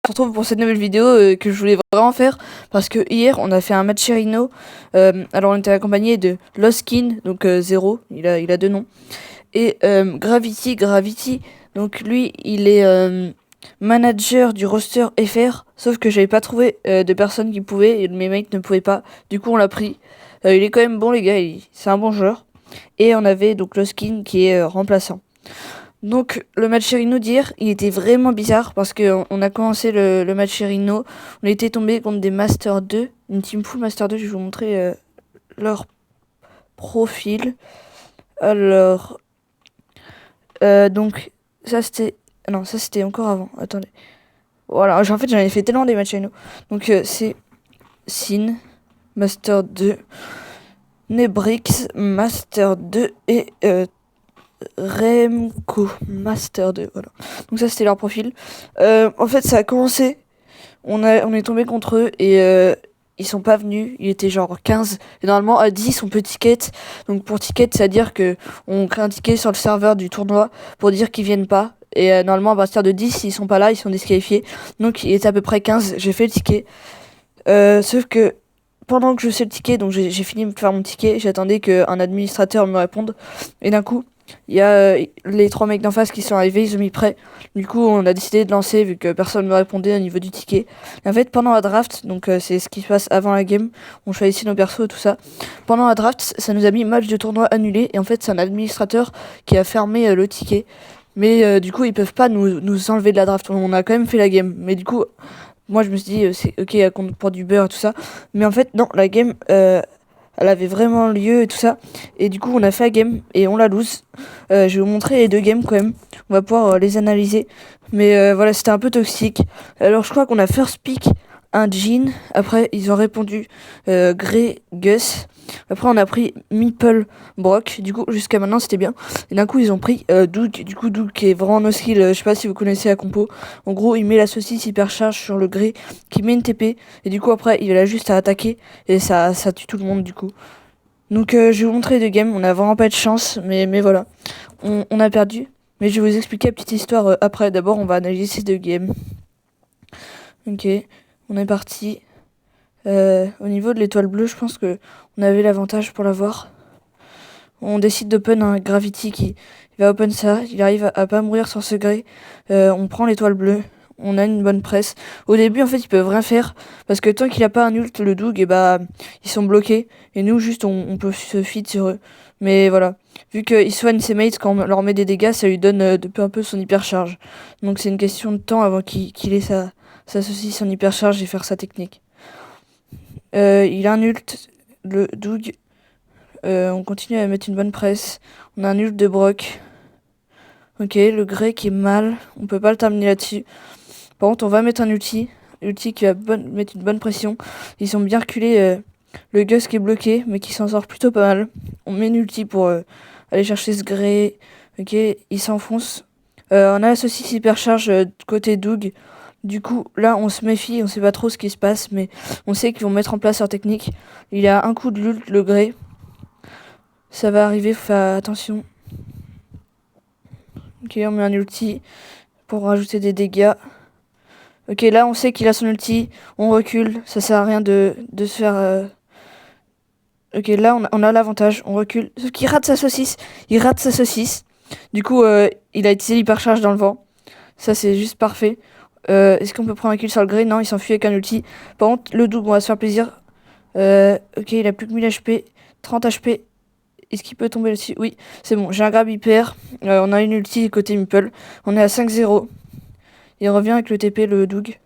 se retrouve pour cette nouvelle vidéo que je voulais vraiment faire parce que hier on a fait un match Rhino. Alors on était accompagné de Loskin, donc Zero, il a deux noms, et Gravity. Donc lui il est manager du roster FR, sauf que j'avais pas trouvé de personnes qui pouvaient et mes mates ne pouvaient pas. Du coup on l'a pris. Il est quand même bon les gars, c'est un bon joueur. Et on avait donc Loskin qui est remplaçant. Donc le match Rhino d'hier, il était vraiment bizarre parce que on a commencé le match Rhino, on était tombé contre des Master 2, une team full Master 2, je vais vous montrer leur profil. Alors donc ça c'était non, ça c'était encore avant. Attendez. Voilà, en fait j'en ai fait tellement des matchs Rhino. Donc c'est Sin Master 2, Nebrix Master 2 et Remco Master 2, voilà. Donc ça c'était leur profil. En fait ça a commencé, on est tombé contre eux et ils sont pas venus, il était genre 15 et normalement à 10 on peut ticket. Donc pour ticket c'est à dire que on crée un ticket sur le serveur du tournoi pour dire qu'ils viennent pas. Et normalement à partir de 10 s'ils sont pas là ils sont disqualifiés. Donc il était à peu près 15, j'ai fait le ticket. Sauf que pendant que je sais le ticket, donc j'ai fini de faire mon ticket, j'attendais qu'un administrateur me réponde. Et d'un coup, il y a les trois mecs d'en face qui sont arrivés, ils ont mis prêt. Du coup, on a décidé de lancer vu que personne ne me répondait au niveau du ticket. Et en fait, pendant la draft, donc c'est ce qui se passe avant la game, on choisit nos persos et tout ça. Pendant la draft, ça nous a mis match de tournoi annulé. Et en fait, c'est un administrateur qui a fermé le ticket. Mais du coup, ils peuvent pas nous enlever de la draft. On a quand même fait la game. Mais du coup, moi je me suis dit, c'est ok, à compte pour du beurre et tout ça. Mais en fait, non, la game, elle avait vraiment lieu et tout ça. Et du coup, on a fait la game et on la lose. Je vais vous montrer les deux games quand même. On va pouvoir les analyser. Mais voilà, c'était un peu toxique. Alors, je crois qu'on a first pick un Jean. Après, ils ont répondu Grey Gus. Après, on a pris Meeple Brock. Du coup, jusqu'à maintenant, c'était bien. Et d'un coup, ils ont pris Doug. Du coup, Doug qui est vraiment no skill. Je sais pas si vous connaissez la compo. En gros, il met la saucisse hypercharge sur le Grey qui met une TP. Et du coup, après, il a juste à attaquer. Et ça tue tout le monde, du coup. Donc, je vais vous montrer les deux games. On a vraiment pas de chance. Mais voilà. On a perdu. Mais je vais vous expliquer la petite histoire après. D'abord, on va analyser ces deux games. Ok. On est parti. Au niveau de l'étoile bleue, je pense que on avait l'avantage pour l'avoir. On décide d'open un Gravity qui va open ça. Il arrive à pas mourir sur ce gré. On prend l'étoile bleue. On a une bonne presse. Au début, en fait, ils peuvent rien faire. Parce que tant qu'il a pas un ult, le Doug, et bah, ils sont bloqués. Et nous, juste, on peut se feed sur eux. Mais voilà. Vu qu'il soigne ses mates quand on leur met des dégâts, ça lui donne de peu en peu son hypercharge. Donc c'est une question de temps avant qu'il ait sa saucisse en hypercharge et faire sa technique. Il a un ult, le Doug. On continue à mettre une bonne presse. On a un ult de Brock. Ok, le Grey qui est mal. On peut pas le terminer là-dessus. Par contre, on va mettre un ulti. Ulti qui va mettre une bonne pression. Ils sont bien reculés. Le Gus qui est bloqué, mais qui s'en sort plutôt pas mal. On met une ulti pour aller chercher ce Grey. Ok, il s'enfonce. On a la saucisse hypercharge côté Doug. Du coup, là, on se méfie, on sait pas trop ce qui se passe, mais on sait qu'ils vont mettre en place leur technique. Il a un coup de l'ult, le Grey. Ça va arriver, faut faire attention. Ok, on met un ulti pour rajouter des dégâts. Ok, là, on sait qu'il a son ulti. On recule, ça sert à rien de se faire... Ok, là, on a l'avantage, on recule. Sauf qu'il rate sa saucisse. Il rate sa saucisse. Du coup, il a utilisé l'hypercharge dans le vent. Ça, c'est juste parfait. Est-ce qu'on peut prendre un kill sur le Grey? Non, il s'enfuit avec un ulti. Par contre, le Doug, on va se faire plaisir. Ok, il a plus que 1000 HP, 30 HP. Est-ce qu'il peut tomber là-dessus? Oui, c'est bon, j'ai un grab hyper. On a une ulti côté Meeple. On est à 5-0. Il revient avec le TP, le Doug.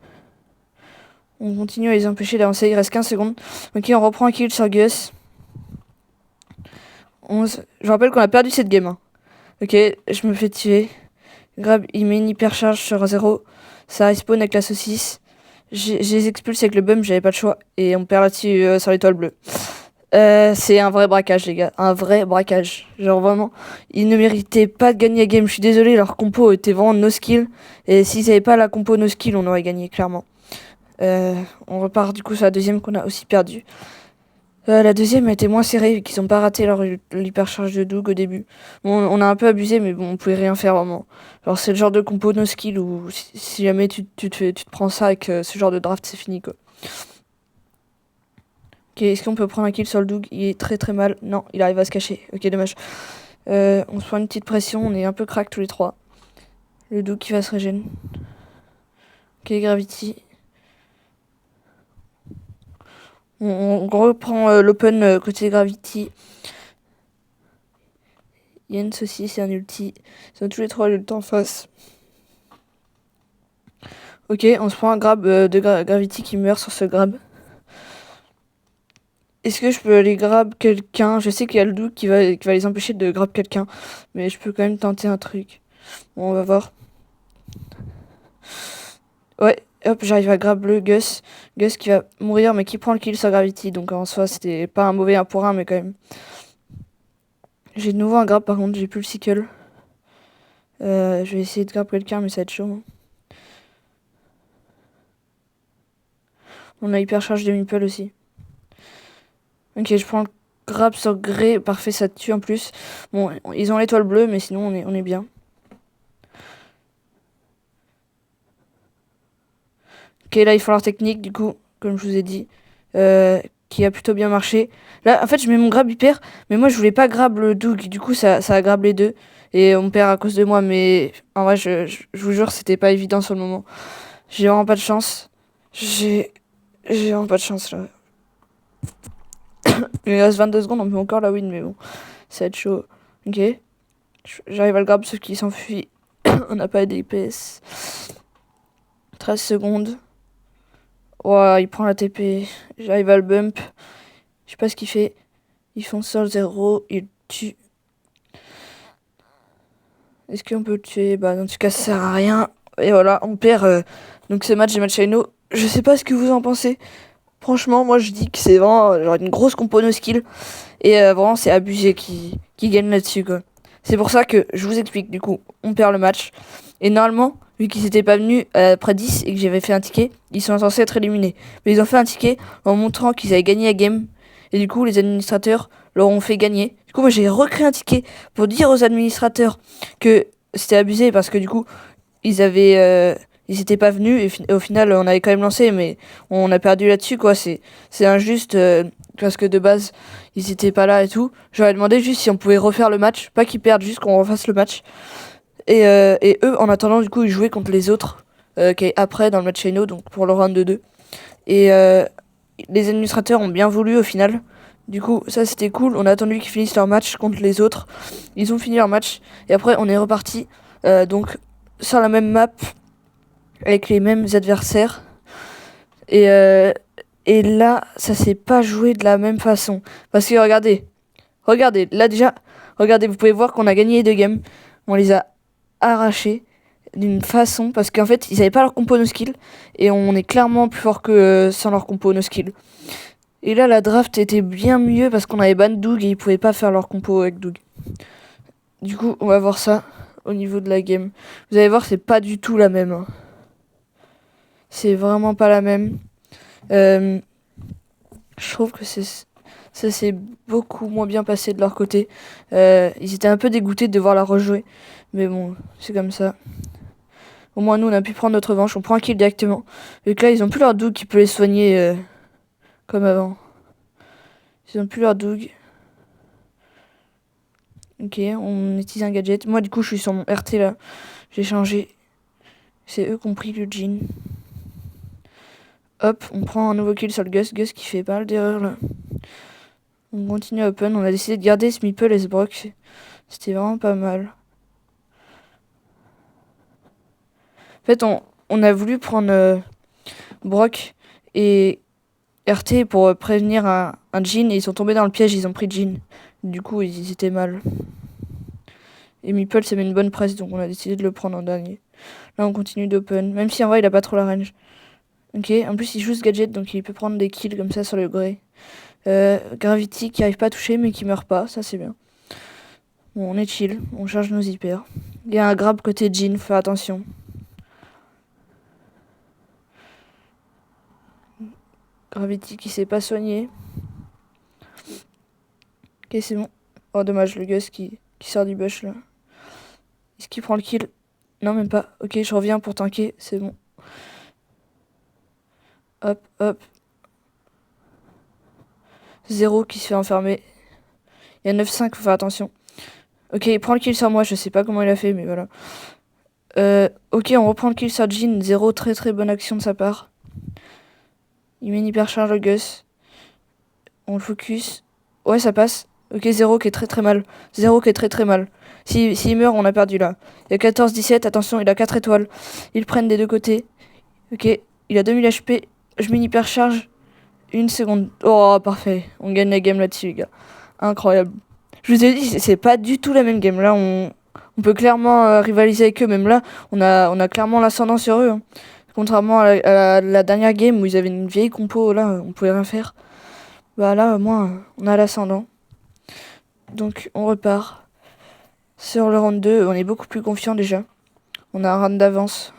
On continue à les empêcher d'avancer, il reste 15 secondes. Ok, on reprend un kill sur Gus. 11. Je rappelle qu'on a perdu cette game. Hein. Ok, je me fais tuer. Grab, il met une hypercharge sur 0. Ça respawn avec la saucisse. Je les expulse avec le bum, j'avais pas le choix. Et on perd là-dessus sur l'étoile bleue. C'est un vrai braquage, les gars. Un vrai braquage. Genre vraiment, ils ne méritaient pas de gagner la game. Je suis désolé, leur compo était vraiment no skill. Et s'ils n'avaient pas la compo no skill, on aurait gagné, clairement. On repart du coup sur la deuxième qu'on a aussi perdu. La deuxième a été moins serrée, vu qu'ils ont pas raté l'hypercharge de Doug au début. Bon, on a un peu abusé, mais bon, on pouvait rien faire vraiment. Alors c'est le genre de compo no skill où si jamais tu te prends ça avec ce genre de draft, c'est fini quoi. Ok, est-ce qu'on peut prendre un kill sur le Doug? Il est très très mal. Non, il arrive à se cacher. Ok, dommage. On se prend une petite pression, on est un peu crack tous les trois. Le Doug qui va se régénérer. Ok, Gravity. On reprend l'open côté Gravity. Jens aussi, c'est un ulti. Ils ont tous les trois l'ult en face. Ok, on se prend un grab de Gravity qui meurt sur ce grab. Est-ce que je peux aller grab quelqu'un? Je sais qu'il y a le Doug qui va les empêcher de grab quelqu'un. Mais je peux quand même tenter un truc. Bon, on va voir. Ouais, hop, j'arrive à grab le Gus. Gus qui va mourir, mais qui prend le kill sur Gravity. Donc en soi, c'était pas un mauvais 1 pour 1, mais quand même. J'ai de nouveau un grab, par contre, j'ai plus le sickle. Je vais essayer de grab quelqu'un, mais ça va être chaud. Hein. On a hypercharge de Meeple aussi. Ok, je prends le grab sur Grey. Parfait, ça tue en plus. Bon, ils ont l'étoile bleue, mais sinon, on est bien. Ok, là, il faut leur technique, du coup, comme je vous ai dit. Qui a plutôt bien marché. Là, en fait, je mets mon grab hyper, mais moi, je voulais pas grab le Doug. Du coup, ça a grab les deux. Et on perd à cause de moi, mais en vrai, je vous jure, c'était pas évident sur le moment. J'ai vraiment pas de chance. J'ai vraiment pas de chance, là. Il reste 22 secondes, on peut encore la win, mais bon, ça va être chaud. Ok. J'arrive à le grab, sauf qu'il s'enfuit. On n'a pas d'IPS. 13 secondes. Ouah, il prend la TP. J'arrive à le bump. Je sais pas ce qu'il fait. Ils font sur 0. Il tue. Est-ce qu'on peut le tuer? Bah, en tout cas, ça sert à rien. Et voilà, on perd. Donc, ce match des matchs Shino. Je sais pas ce que vous en pensez. Franchement, moi, je dis que c'est vraiment genre une grosse compo no skill. Et vraiment, c'est abusé qui gagne là-dessus, quoi. C'est pour ça que je vous explique. Du coup, on perd le match. Et normalement, vu qu'ils étaient pas venus après 10 et que j'avais fait un ticket, ils sont censés être éliminés. Mais ils ont fait un ticket en montrant qu'ils avaient gagné la game. Et du coup, les administrateurs leur ont fait gagner. Du coup, moi, j'ai recréé un ticket pour dire aux administrateurs que c'était abusé parce que du coup, ils avaient... ils étaient pas venus et au final, on avait quand même lancé, mais on a perdu là-dessus, quoi. C'est injuste parce que de base, ils étaient pas là et tout. J'aurais demandé juste si on pouvait refaire le match, pas qu'ils perdent, juste qu'on refasse le match. Et eux, en attendant, du coup, ils jouaient contre les autres qui est après dans le match Shino, donc pour le round de 2. Et les administrateurs ont bien voulu au final. Du coup, ça c'était cool. On a attendu qu'ils finissent leur match contre les autres. Ils ont fini leur match. Et après, on est reparti. Donc, sur la même map, avec les mêmes adversaires. Et, euh, et là, ça s'est pas joué de la même façon. Parce que regardez, là déjà, regardez, vous pouvez voir qu'on a gagné les 2 games. On les a arrachés d'une façon. Parce qu'en fait, ils avaient pas leur compo no skill. Et on est clairement plus fort que sans leur compo no skill. Et là, la draft était bien mieux parce qu'on avait ban Doug et ils pouvaient pas faire leur compo avec Doug. Du coup, on va voir ça au niveau de la game. Vous allez voir, c'est pas du tout la même. Hein. C'est vraiment pas la même. Je trouve que ça s'est beaucoup moins bien passé de leur côté. Ils étaient un peu dégoûtés de devoir la rejouer. Mais bon, c'est comme ça. Au moins, nous, on a pu prendre notre revanche. On prend un kill directement. Et que là, ils ont plus leur Doug qui peut les soigner comme avant. Ils ont plus leur Doug. Ok, on utilise un gadget. Moi, du coup, je suis sur mon RT là. J'ai changé. C'est eux qui ont pris le jean. Hop, on prend un nouveau kill sur le Gus. Gus qui fait pas mal d'erreurs là. On continue à open. On a décidé de garder ce Meeple et ce Brock. C'était vraiment pas mal. En fait, on a voulu prendre Brock et RT pour prévenir un jean et ils sont tombés dans le piège. Ils ont pris jean. Du coup, ils étaient mal. Et Meeple, ça met une bonne presse, donc on a décidé de le prendre en dernier. Là, on continue d'open. Même si en vrai, il a pas trop la range. Ok, en plus, il joue ce gadget, donc il peut prendre des kills comme ça sur le Grey. Gravity qui arrive pas à toucher, mais qui meurt pas. Ça, c'est bien. Bon, on est chill. On charge nos hyper. Il y a un grab côté Jean, faut faire attention. Gravity qui s'est pas soigné. Ok, c'est bon. Oh, dommage, le Gus qui sort du bush là. Est-ce qu'il prend le kill? Non, même pas. Ok, je reviens pour tanker, c'est bon. Hop, hop. Zéro qui se fait enfermer. Il y a 9-5, faut faire attention. Ok, il prend le kill sur moi, je sais pas comment il a fait, mais voilà. Ok, on reprend le kill sur Jhin. Zéro, très très bonne action de sa part. Il met une hyper charge au Gus. On le focus. Ouais, ça passe. Ok, Zéro qui est très très mal. Zéro qui est très très mal. S'il meurt, on a perdu là. Il y a 14-17, attention, il a 4 étoiles. Ils prennent des deux côtés. Ok, il a 2000 HP. Je mets une hyper charge. Une seconde. Oh, parfait. On gagne la game là-dessus, les gars. Incroyable. Je vous ai dit, c'est pas du tout la même game. Là, on peut clairement rivaliser avec eux. Même là, on a clairement l'ascendant sur eux, hein. Contrairement à la dernière game où ils avaient une vieille compo, là, on pouvait rien faire. Bah là, au moins, on a l'ascendant. Donc, on repart. Sur le round 2, on est beaucoup plus confiant déjà. On a un round d'avance.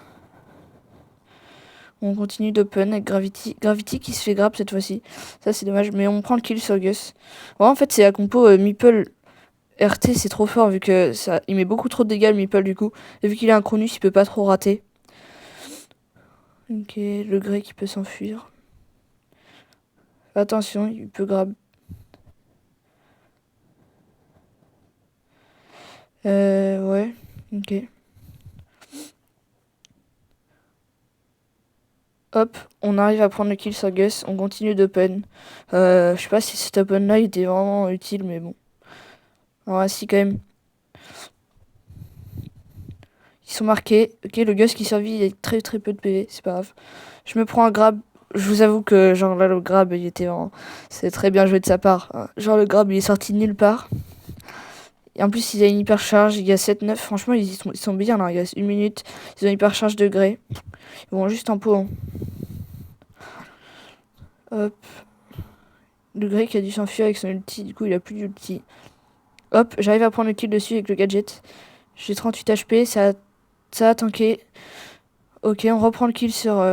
On continue d'open avec Gravity. Gravity qui se fait grab cette fois-ci. Ça, c'est dommage. Mais on prend le kill sur Gus. Ouais, en fait, c'est la compo Meeple RT, c'est trop fort vu que ça, il met beaucoup trop de dégâts le Meeple du coup. Et vu qu'il a un Cronus, il peut pas trop rater. Ok, le Grey qui peut s'enfuir. Attention, il peut grab. Ouais, ok. Hop, on arrive à prendre le kill sur Gus. On continue d'open. Je sais pas si cet open là il était vraiment utile, mais bon. Alors, si quand même. Ils sont marqués. Ok, le Gus qui survit, il a très très peu de PV, c'est pas grave. Je me prends un grab. Je vous avoue que genre là le grab il était vraiment... C'est très bien joué de sa part, hein. Genre le grab il est sorti de nulle part. Et en plus il a une hyper charge, il y a 7-9. Franchement ils sont bien là, il y a 1 minute. Ils ont une hyper charge de Grey. Ils vont juste en pot, hein. Hop. Le Grey qui a dû s'enfuir avec son ulti, du coup il a plus d'ulti. Hop, j'arrive à prendre le kill dessus avec le gadget. J'ai 38 HP, ça a tanké. Ok, on reprend le kill sur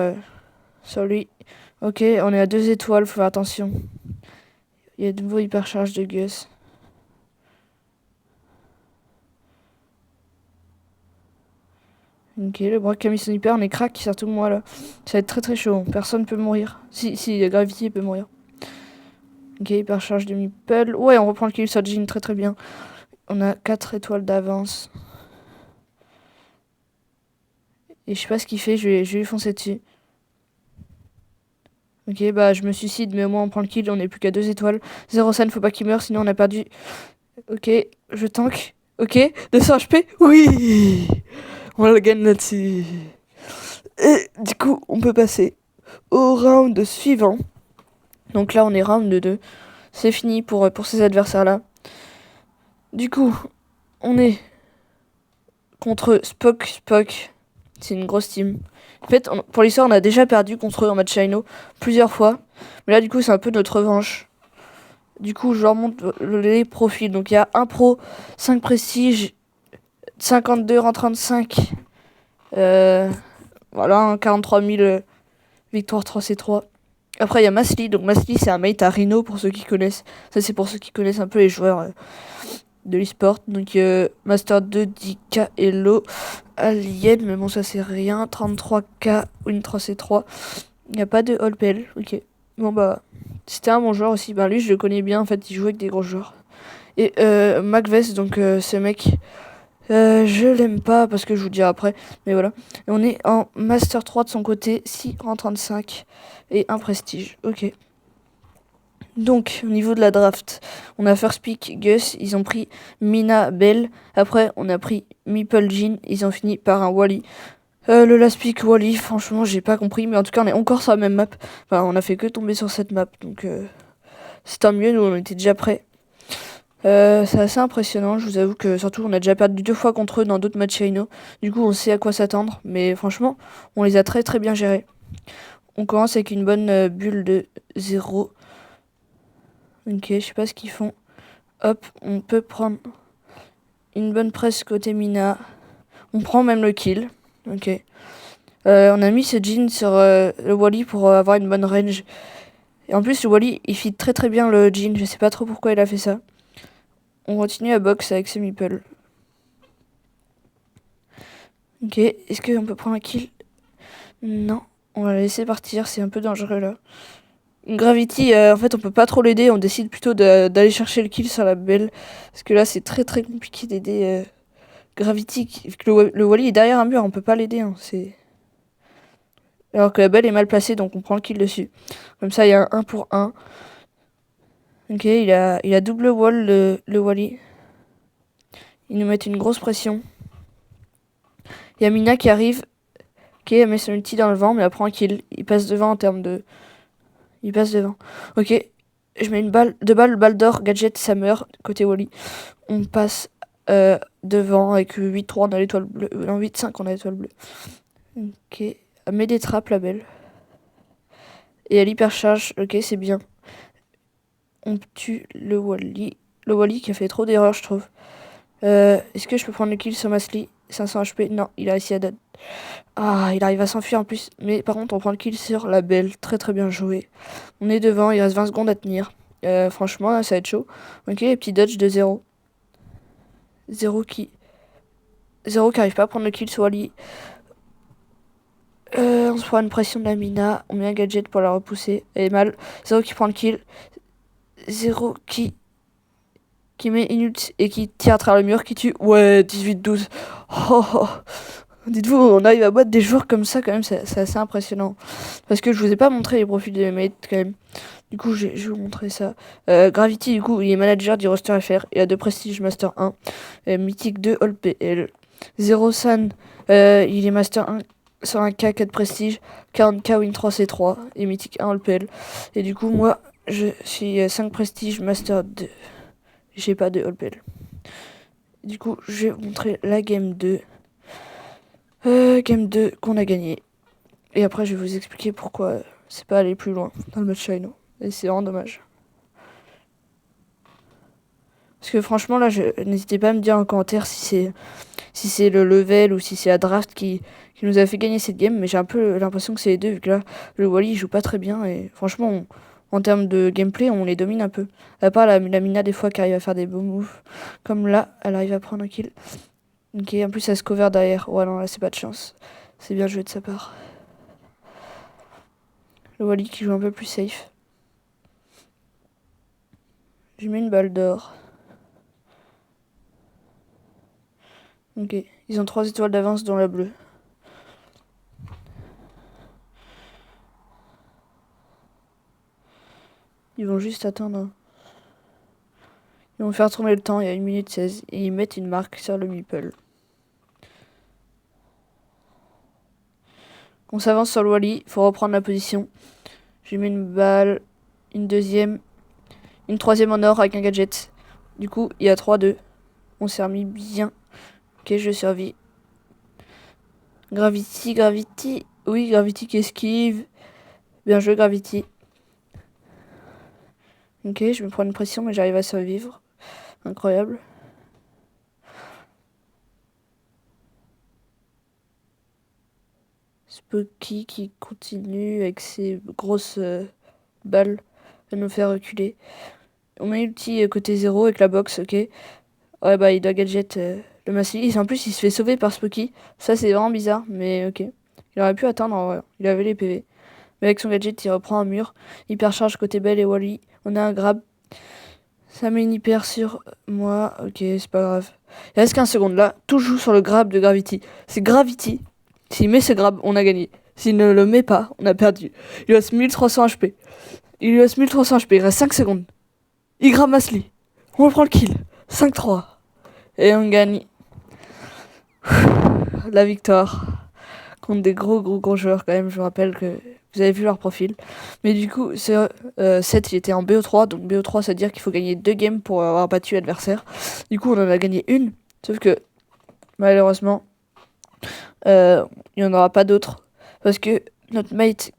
lui. Ok, on est à 2 étoiles, faut faire attention. Il y a de nouveau hyper charge de Gus. Ok, le Brock a mis son hyper, on est crack, surtout moi là. Ça va être très très chaud, personne peut mourir. Si, Gravity peut mourir. Ok, hyper charge de Meeple. Ouais, on reprend le kill sur Jhin, très très bien. On a 4 étoiles d'avance. Et je sais pas ce qu'il fait, je vais lui foncer dessus. Ok, bah je me suicide, mais au moins on prend le kill, on est plus qu'à 2 étoiles. 0 scène, faut pas qu'il meure, sinon on a perdu. Ok, je tank. Ok, 200 HP. Oui, on le gagne là-dessus. Et du coup, on peut passer au round suivant. Donc là, on est round 2. C'est fini pour ces adversaires-là. Du coup, on est contre Spock. Spock, c'est une grosse team. En fait, pour l'histoire, on a déjà perdu contre eux en match Shino plusieurs fois. Mais là, du coup, c'est un peu notre revanche. Du coup, je leur montre les profils. Donc, il y a un pro, 5 prestige, 52 rang 35. Voilà, 43 000 victoires 3C3. Après, il y a Masli. Donc, Masli, c'est un mate à Rhino pour ceux qui connaissent. Ça, c'est pour ceux qui connaissent un peu les joueurs de l'e-sport. Donc, Master 2, 10K, Hello, Alien. Mais bon, ça, c'est rien. 33K, Win 3C3. Il n'y a pas de All PL. Ok. Bon, bah, c'était un bon joueur aussi. Bah, lui, je le connais bien. En fait, il jouait avec des gros joueurs. Et Macvest, donc ce mec, je l'aime pas parce que je vous dirai après. Mais voilà. Et on est en Master 3 de son côté, 6 en 35 et un prestige. Ok. Donc, au niveau de la draft, on a First Pick Gus, ils ont pris Mina Bell. Après, on a pris Meeple Jhin, ils ont fini par un Wally. Le last pick Wally, franchement, j'ai pas compris. Mais en tout cas, on est encore sur la même map. Enfin, on a fait que tomber sur cette map. Donc, c'est tant mieux, nous, on était déjà prêts. C'est assez impressionnant, je vous avoue que surtout on a déjà perdu 2 fois contre eux dans d'autres matchs Rhino. Du coup on sait à quoi s'attendre, mais franchement on les a très très bien gérés. On commence avec une bonne bulle de 0. Ok, je sais pas ce qu'ils font. Hop, on peut prendre une bonne presse côté Mina. On prend même le kill. Ok. On a mis ce Jhin sur le Wally pour avoir une bonne range. Et en plus le Wally il fit très très bien le Jhin, je sais pas trop pourquoi il a fait ça. on continue à box avec ces meeples. Ok, est-ce qu'on peut prendre un kill? Non, on va la laisser partir, c'est un peu dangereux là. Gravity, en fait, on peut pas trop l'aider, on décide plutôt d'aller chercher le kill sur la belle. Parce que là, c'est très très compliqué d'aider Gravity. Le Wally est derrière un mur, on peut pas l'aider. Hein, alors que la belle est mal placée, donc on prend le kill dessus. Comme ça, il y a un 1 pour 1. Ok, il a double wall le Wally. Ils nous mettent une grosse pression. Il y a Mina qui arrive. Ok, elle met son ulti dans le vent, mais elle prend un kill. Il passe devant en termes de... Il passe devant. Ok, je mets deux balles d'or, gadget, ça meurt, côté Wally. On passe devant avec 8-3, on a l'étoile bleue. Non, 8-5, on a l'étoile bleue. Ok, elle met des trappes, la belle. Et elle hypercharge, ok, c'est bien. On tue le Wally. Le Wally qui a fait trop d'erreurs, je trouve. Est-ce que je peux prendre le kill sur Masli? 500 HP? Non, il a réussi à dead. Ah, il arrive à s'enfuir en plus. Mais par contre, on prend le kill sur la belle. Très très bien joué. On est devant, il reste 20 secondes à tenir. Franchement, là, ça va être chaud. Ok, petit dodge de 0. 0 qui arrive pas à prendre le kill sur Wally. On se prend une pression de la Mina. On met un gadget pour la repousser. Elle est mal. 0 qui prend le kill. 0 qui met une ult et qui tire à travers le mur, qui tue. Ouais, 18-12. Oh, oh. Dites-vous, on arrive à battre des joueurs comme ça quand même, c'est assez impressionnant. Parce que je vous ai pas montré les profils de mes mates quand même. Du coup, je vais vous montrer ça. Gravity, du coup, il est manager du roster FR. Il a 2 Prestige Master 1. Mythique 2 All PL. Zero San, il est Master 1 sur un K 4 Prestige. 40K Win 3 C3. Et Mythique 1 All PL. Et du coup, moi, je suis 5 Prestige Master 2. J'ai pas de All PL. Du coup, je vais vous montrer la game 2. Game 2 qu'on a gagné. Et après, je vais vous expliquer pourquoi c'est pas aller plus loin dans le match Shino. Et c'est vraiment dommage. Parce que franchement, là, n'hésitez pas à me dire en commentaire si c'est le level ou si c'est la draft qui nous a fait gagner cette game. Mais j'ai un peu l'impression que c'est les deux, vu que là, le Wally il joue pas très bien. Et franchement, en termes de gameplay, on les domine un peu. À part la Mina, des fois, qui arrive à faire des beaux moves. Comme là, elle arrive à prendre un kill. Ok, en plus, elle se cover derrière. Ouais, non, là, c'est pas de chance. C'est bien joué de sa part. Le Wally qui joue un peu plus safe. Je mets une balle d'or. Ok, ils ont 3 étoiles d'avance dans la bleue. Ils vont juste attendre. Ils vont faire tourner le temps, il y a 1 minute 16. Et ils mettent une marque sur le meeple. On s'avance sur le Wally, faut reprendre la position. Je mets une balle, une deuxième, une troisième en or avec un gadget. Du coup, il y a 3-2. On s'est remis bien. Ok, je survis. Gravity. Oui, Gravity qui esquive. Bien joué, Gravity. Ok, je me prends une pression, mais j'arrive à survivre. Incroyable. Spooky qui continue avec ses grosses balles à nous faire reculer. On met ulti côté 0 avec la box, ok. Ouais, bah il doit gadget le Massili. En plus, il se fait sauver par Spooky. Ça, c'est vraiment bizarre, mais ok. Il aurait pu attendre, en vrai. Il avait les PV. Mais avec son gadget, il reprend un mur. Hypercharge côté Belle et Wally. On a un grab. Ça met une hyper sur moi. Ok, c'est pas grave. Il reste 15 secondes là. Tout joue sur le grab de Gravity. C'est Gravity. S'il met ce grab, on a gagné. S'il ne le met pas, on a perdu. Il reste 1300 HP. Il reste 1300 HP. Il reste 5 secondes. Il grab Masli. On reprend le kill. 5-3. Et on gagne la victoire. Contre des gros joueurs quand même. Je vous rappelle que vous avez vu leur profil. Mais du coup, 7 il était en BO3. Donc BO3, ça veut dire qu'il faut gagner 2 games pour avoir battu l'adversaire. Du coup, on en a gagné une. Sauf que, malheureusement, il n'y en aura pas d'autres. Parce que notre mate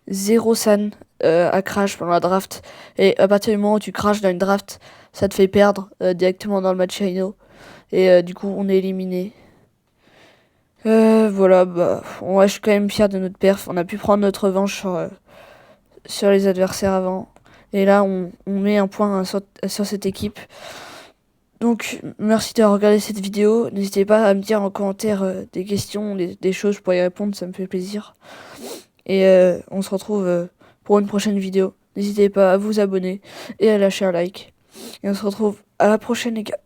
Zero San a crash pendant la draft. Et à partir du moment où tu crashes dans une draft, ça te fait perdre directement dans le match Rhino. Et du coup, on est éliminé. Voilà, bah, je suis quand même fier de notre perf. On a pu prendre notre revanche sur les adversaires avant. Et là, on met un point sur cette équipe. Donc, merci d'avoir regardé cette vidéo. N'hésitez pas à me dire en commentaire des questions, des choses pour y répondre, ça me fait plaisir. Et on se retrouve pour une prochaine vidéo. N'hésitez pas à vous abonner et à lâcher un like. Et on se retrouve à la prochaine, les gars.